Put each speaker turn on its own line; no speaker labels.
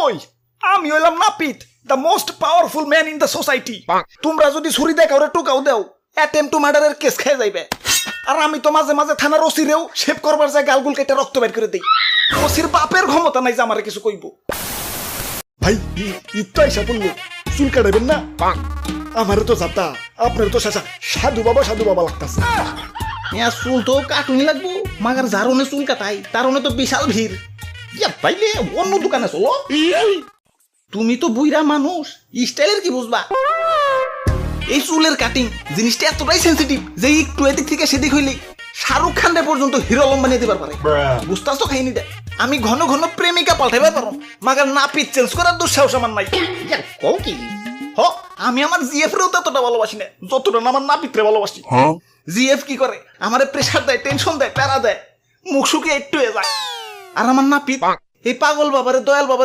ওই আমি হইলাম নাপিত, the most powerful man in the society. তোমরা যদি ছুরি দেখাও রে টুকাও দেও, অ্যাটেম্প টু মার্ডারের কেস খেয়ে যাইবে। আর আমি তো মাঝে মাঝে থানার ওসিরেও শেভ করবার যায় গালগুল কেটে রক্ত বের করে দিই। ওসির বাপের ক্ষমতা নাই যে আমারে কিছু কইব। ভাই ঈদ তো আইসা পড়লো, চুল কাটাবেন না? আমারও তো যাতা, আপনার তো সাধু বাবা লাগতাছে।
চুল তো কাটুনি লাগবো, মাগার যারনে চুল কাটাই তারনে তো বিশাল ভিড়। ইয়া পাইলে অন্য দোকানে চলো। তুমি তো বুইরা মানুষ, স্টাইলের কি বুঝবা? এই চুলের কাটিং জিনিসটা এতটাই সেন্সিটিভ যে একটু এদিক থেকে সেদিক হইলে শাহরুখ খানরে পর্যন্ত হিরো আলম বানিয়ে দিবার পারে। বুঝতাছো কাহিনীটা? আমি ঘন ঘন প্রেমিকা পাল্টাইবার পারো, মাগার নাপিত চেঞ্জ করার দুঃসাহস আমার নাই। কও কি? হ, আমি আমার জিএফ রেও ততটা ভালোবাসি না যতটা না আমার নাপিতরে ভালোবাসি। জিএফ কি করে? আমারে প্রেসার দেয়, টেনশন দেয়, প্যারা দেয়, মুখ শুকিয়ে একটু হয়ে যায়। আর আমার নাপিত এই পাগল বাবারে দয়াল বাবার